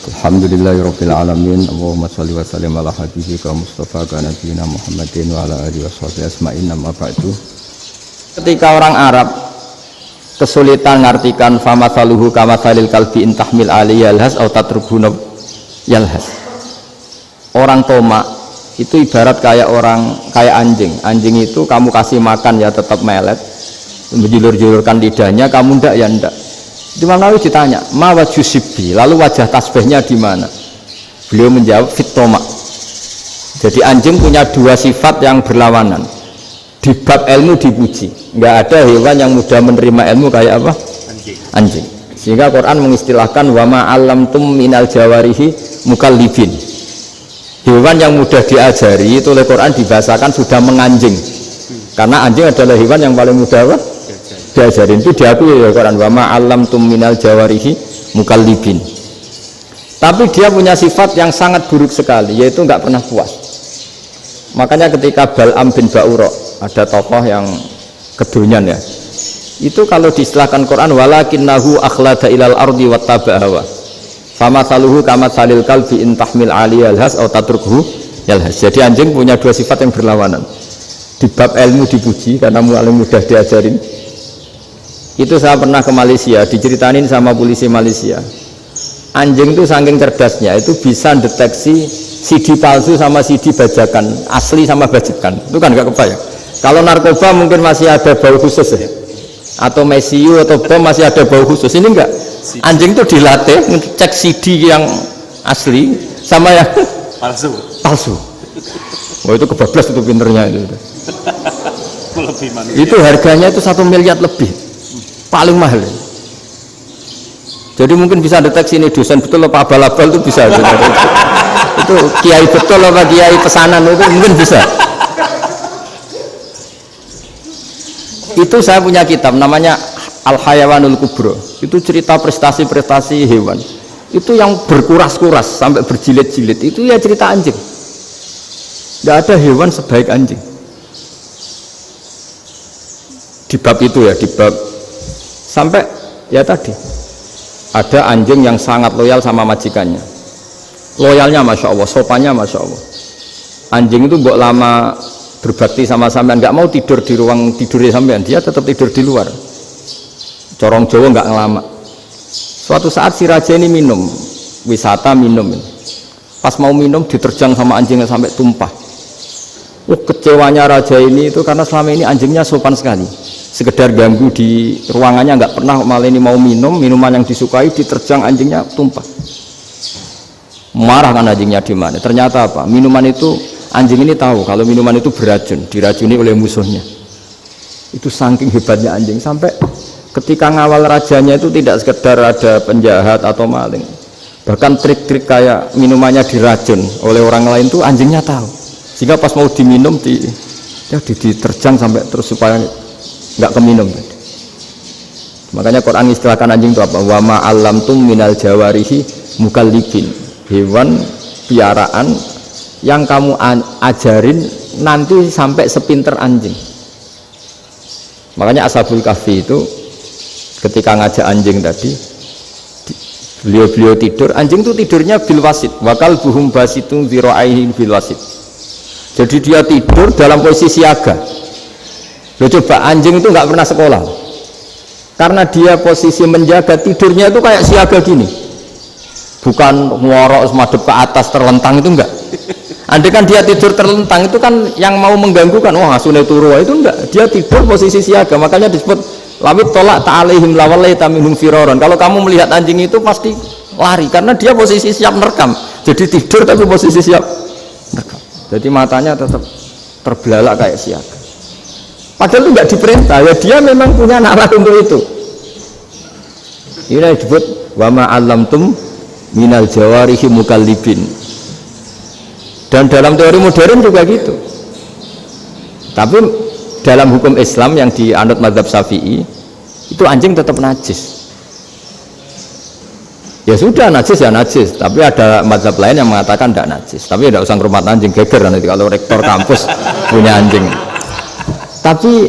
Alhamdulillahirabbil alamin. Allahumma shalli wa sallim ala habibika Mustafa ka nabiyina Muhammadin wa ala alihi washabihi asma'in amma ba'du. Ketika orang Arab kesulitan mengartikan famathaluhu kamathalil kalbi in tahmil alaihi yalhas aw tatruku yalhas. Orang Tomak itu ibarat kayak anjing. Anjing itu kamu kasih makan ya tetap melet, menjulur-julurkan lidahnya, kamu ndak ya ndak. Imam Nawawi ditanya, ma wajhu sibbi, lalu wajah tasbihnya di mana? Beliau menjawab fit tomak. Jadi anjing punya dua sifat yang berlawanan. Di bab ilmu dipuji, nggak ada hewan yang mudah menerima ilmu kayak apa? Anjing. Sehingga Quran mengistilahkan wa ma 'allamtum minal jawarihi mukallibin. Hewan yang mudah diajari itu oleh Quran dibahasakan sudah menganjing. Karena anjing adalah hewan yang paling mudah apa? Diajarin, itu diakui oleh Quran wa ma 'allamtum minal jawarihi mukallibin. Tapi dia punya sifat yang sangat buruk sekali, yaitu nggak pernah puas. Makanya ketika Bal'am bin Ba'ura, ada tokoh yang kedonyan ya, itu kalau diistilahkan Quran walakinnahu akhlada ilal ardi wattaba'a hawa famathaluhu kamathalil kalbi in tahmil 'alaihi yalhas aw tatrukhu yalhas. Jadi anjing punya dua sifat yang berlawanan. Di bab ilmu dipuji karena paling mudah diajarin. Itu saya pernah ke Malaysia, diceritain sama polisi Malaysia. Anjing itu saking cerdasnya itu bisa deteksi CD palsu sama CD bajakan, asli sama bajakan. Itu kan nggak kebayang. Kalau narkoba mungkin masih ada bau khusus ya, atau mesiu atau bom masih ada bau khusus. Ini enggak. Anjing itu dilatih ngecek CD yang asli sama yang palsu. Oh itu kebablas itu pinternya itu. Itu harganya itu 1 miliar lebih. Paling mahal. Jadi mungkin bisa deteksi ini dosen betul apa abal-abal itu bisa. Itu kiai betul apa kiai pesanan itu mungkin bisa. Itu saya punya kitab namanya Al-Hayawanul Kubro. Itu cerita prestasi-prestasi hewan. Itu yang berkuras-kuras sampai berjilid-jilid. Itu ya cerita anjing. Tidak ada hewan sebaik anjing. Di bab itu ya, di bab sampai ya tadi ada anjing yang sangat loyal sama majikannya, loyalnya masya Allah, sopannya masya Allah. Anjing itu mbok lama berbakti sama sampean, nggak mau tidur di ruang tidurnya sampean, dia tetap tidur di luar. Corong Jawa nggak ngelama. Suatu saat si raja ini minum, wisata minum, pas mau minum diterjang sama anjingnya sampai tumpah. Kecewanya raja ini itu karena selama ini anjingnya sopan sekali. Sekedar ganggu di ruangannya nggak pernah, malah ini mau minum minuman yang disukai diterjang anjingnya tumpah. Marah kan anjingnya di mana? Ternyata apa? Minuman itu anjing ini tahu kalau minuman itu beracun, diracuni oleh musuhnya. Itu saking hebatnya anjing sampai ketika ngawal rajanya itu tidak sekedar ada penjahat atau maling, bahkan trik-trik kayak minumannya diracun oleh orang lain tuh anjingnya tahu. Sehingga pas mau diminum diterjang sampai terus supaya nggak keminum. Makanya Quran istilahkan anjing itu apa? Wa ma 'allamtum minal jawarihi mukallibin. Hewan piaraan yang kamu ajarin nanti sampai sepinter anjing. Makanya Ashabul Kahfi itu ketika ngajak anjing tadi, beliau tidur, anjing itu tidurnya bil wasit. Wakal buhum basitun dzira'aihi bil wasit. Jadi dia tidur dalam posisi siaga. Loh coba anjing itu nggak pernah sekolah, karena dia posisi menjaga tidurnya itu kayak siaga gini, bukan ngorok semadep ke atas terlentang, itu enggak. Andai kan dia tidur terlentang itu kan yang mau mengganggu kan, wah asune turu, itu enggak. Dia tidur posisi siaga, makanya disebut lawit tolak ta'alaihim lawalaita minhum firaron. Kalau kamu melihat anjing itu pasti lari karena dia posisi siap merekam. Jadi tidur tapi posisi siap merekam. Jadi matanya tetap terbelalak kayak siaga. Padahal itu nggak diperintah, ya dia memang punya nalar untuk itu. Ini disebut wa ma 'allamtum minal jawarihi mukallibin. Dan dalam teori modern juga gitu. Tapi dalam hukum Islam yang dianut mazhab Syafi'i itu anjing tetap najis. Ya sudah najis ya najis, tapi ada mazhab lain yang mengatakan tidak najis. Tapi tidak usah ngurmat anjing, geger nanti kalau rektor kampus punya anjing. Tapi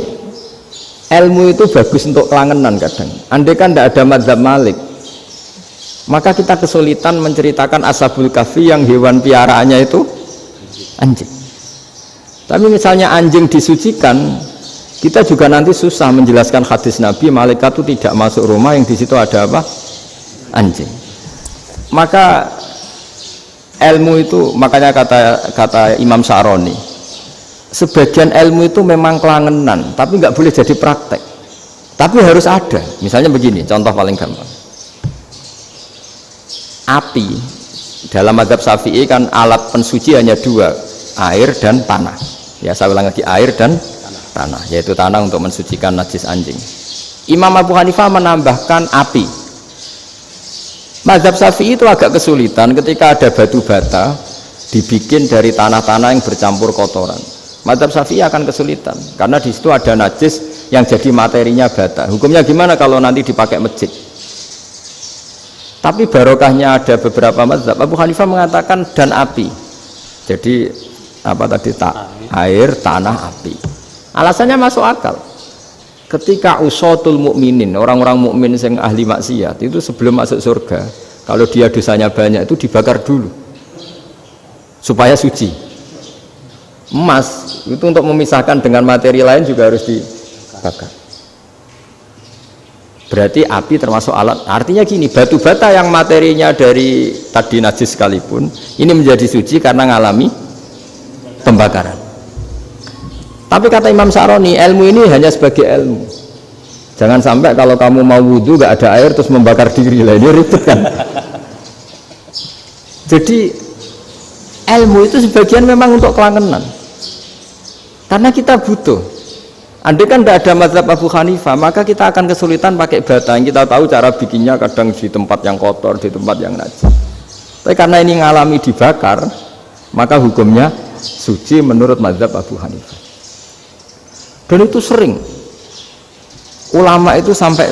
ilmu itu bagus untuk kelangenan kadang. Andai kan tidak ada mazhab Malik, maka kita kesulitan menceritakan Ashabul Kahfi yang hewan piaraannya itu anjing. Tapi misalnya anjing disucikan, kita juga nanti susah menjelaskan hadis Nabi malaikat itu tidak masuk rumah yang di situ ada apa? Anjing. Maka ilmu itu, makanya kata Imam Syaroni, sebagian ilmu itu memang kelangenan, tapi nggak boleh jadi praktek. Tapi harus ada. Misalnya begini, contoh paling gampang. Api dalam mazhab Syafi'i kan alat pensuci hanya dua, air dan tanah. Ya saya ulang lagi, air dan tanah, yaitu tanah untuk mensucikan najis anjing. Imam Abu Hanifah menambahkan api. Mazhab Syafi'i itu agak kesulitan ketika ada batu bata dibikin dari tanah-tanah yang bercampur kotoran. Mazhab Syafi'i akan kesulitan karena di situ ada najis yang jadi materinya bata. Hukumnya gimana kalau nanti dipakai masjid? Tapi barokahnya ada beberapa mazhab. Abu Hanifah mengatakan dan api. Jadi apa tadi air, tanah, api. Alasannya masuk akal. Ketika usatul mukminin, orang-orang mukmin yang ahli maksiat itu sebelum masuk surga, kalau dia dosanya banyak itu dibakar dulu supaya suci. Emas itu untuk memisahkan dengan materi lain juga harus dibakar. Berarti api termasuk alat. Artinya gini, batu bata yang materinya dari tadi najis sekalipun ini menjadi suci karena ngalami pembakaran. Tapi kata Imam Syaroni, ilmu ini hanya sebagai ilmu. Jangan sampai kalau kamu mau wudhu gak ada air terus membakar diri lah, ini ribet kan. Jadi ilmu itu sebagian memang untuk kelangenan, karena kita butuh. Andai kan tidak ada mazhab Abu Hanifah, maka kita akan kesulitan pakai bata yang kita tahu cara bikinnya kadang di tempat yang kotor, di tempat yang najis. Tapi karena ini ngalami dibakar, maka hukumnya suci menurut mazhab Abu Hanifah. Dan itu sering ulama itu sampai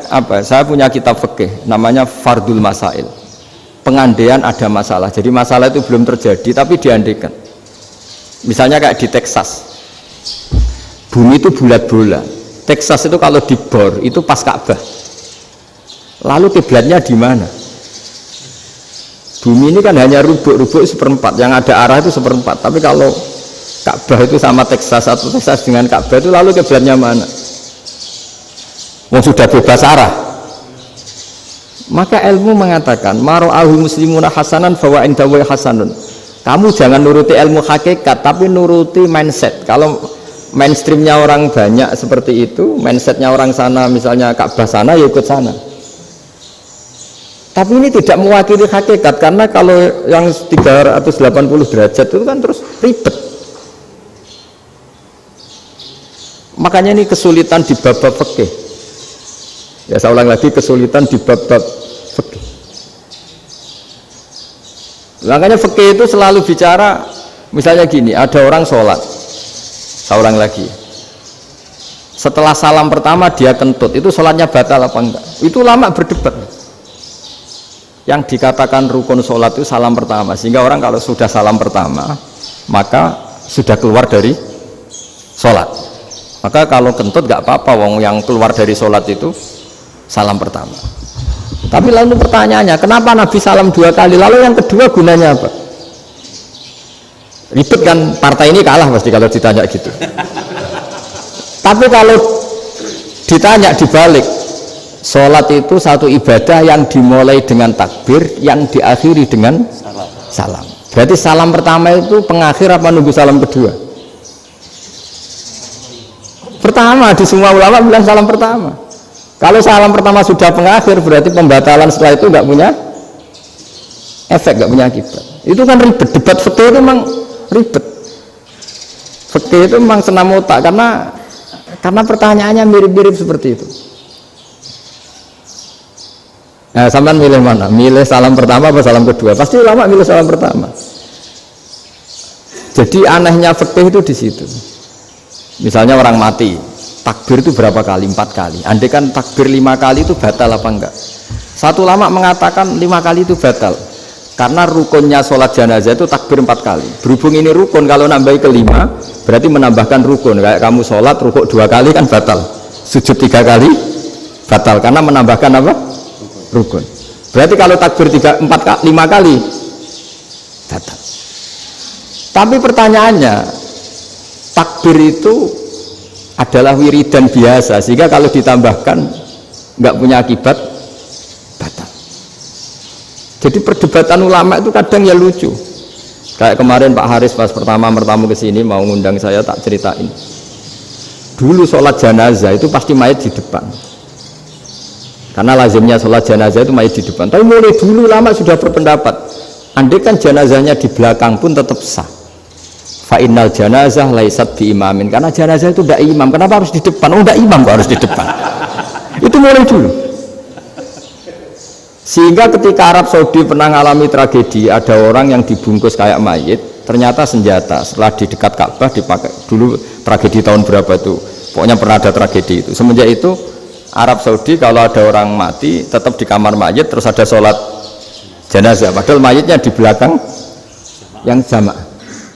apa? Saya punya kitab fikih namanya Fardul Masail. Pengandaian ada masalah. Jadi masalah itu belum terjadi tapi diandaikan. Misalnya kayak di Texas. Bumi itu bulat-bulat. Texas itu kalau dibor itu pas Ka'bah. Lalu kiblatnya di mana? Bumi ini kan hanya rubuk-rubuk seperempat, yang ada arah itu seperempat. Tapi kalau Ka'bah itu sama Texas atau Texas dengan Ka'bah itu lalu kiblatnya mana? Yang sudah bebas arah. Maka ilmu mengatakan mara'ahu muslimuna hasanan fawa indahu hasanun. Kamu jangan nuruti ilmu hakikat tapi nuruti mindset. Kalau mainstreamnya orang banyak seperti itu, mindsetnya orang sana misalnya Ka'bah sana ya ikut sana. Tapi ini tidak mewakili hakikat karena kalau yang 380 derajat itu kan terus ribet. Makanya ini kesulitan di bab-bab fikih. Ya saya ulang lagi, kesulitan di bab-bab fikih. Makanya fikih itu selalu bicara misalnya gini, ada orang sholat. Saya ulang lagi, setelah salam pertama dia kentut, itu sholatnya batal apa enggak? Itu lama berdebat. Yang dikatakan rukun sholat itu salam pertama, sehingga orang kalau sudah salam pertama maka sudah keluar dari sholat. Maka kalau kentut enggak apa-apa, wong yang keluar dari sholat itu salam pertama. Tapi lalu pertanyaannya, kenapa Nabi salam 2 kali, lalu yang kedua gunanya apa? Ribet kan, partai ini kalah pasti kalau ditanya gitu. Tapi kalau ditanya dibalik, sholat itu satu ibadah yang dimulai dengan takbir, yang diakhiri dengan salam. Berarti salam pertama itu pengakhir apa nunggu salam kedua? Pertama, di semua ulama bilang salam pertama. Kalau salam pertama sudah pengakhir, berarti pembatalan setelah itu nggak punya efek, nggak punya akibat. Itu kan ribet, debat fikih itu memang ribet. Fikih itu memang senam otak karena pertanyaannya mirip-mirip seperti itu. Nah, sampean milih mana? Milih salam pertama atau salam kedua? Pasti ulama milih salam pertama. Jadi anehnya fikih itu di situ. Misalnya orang mati, takbir itu berapa kali? 4 kali. Andai kan takbir 5 kali itu batal apa enggak? Satu ulama mengatakan 5 kali itu batal. Karena rukunnya sholat jenazah itu takbir 4 kali. Berhubung ini rukun, kalau nambahi ke 5 berarti menambahkan rukun. Kayak kamu sholat rukuk 2 kali kan batal, sujud 3 kali batal karena menambahkan apa? Rukun. Berarti kalau takbir 3, 4, 5 kali batal. Tapi pertanyaannya, takbir itu adalah wiridan biasa, sehingga kalau ditambahkan nggak punya akibat batal. Jadi perdebatan ulama itu kadang ya lucu. Kayak kemarin Pak Haris pas pertama ke sini mau ngundang saya, tak ceritain. Dulu sholat jenazah itu pasti mayat di depan. Karena lazimnya sholat jenazah itu mayat di depan. Tapi mulai dulu lama sudah berpendapat, andai kan jenazahnya di belakang pun tetap sah. Fa innal janazah laisat bi imamin. Karena jenazah itu tidak imam. Kenapa harus di depan? Oh, tidak imam kok harus di depan. Itu mulai dulu. Sehingga ketika Arab Saudi pernah mengalami tragedi, ada orang yang dibungkus kayak mayit, ternyata senjata. Setelah di dekat Ka'bah dipakai. Dulu tragedi tahun berapa itu? Pokoknya pernah ada tragedi itu. Semenjak itu Arab Saudi kalau ada orang mati tetap di kamar mayit, terus ada sholat jenazah, padahal mayitnya di belakang yang jamaah.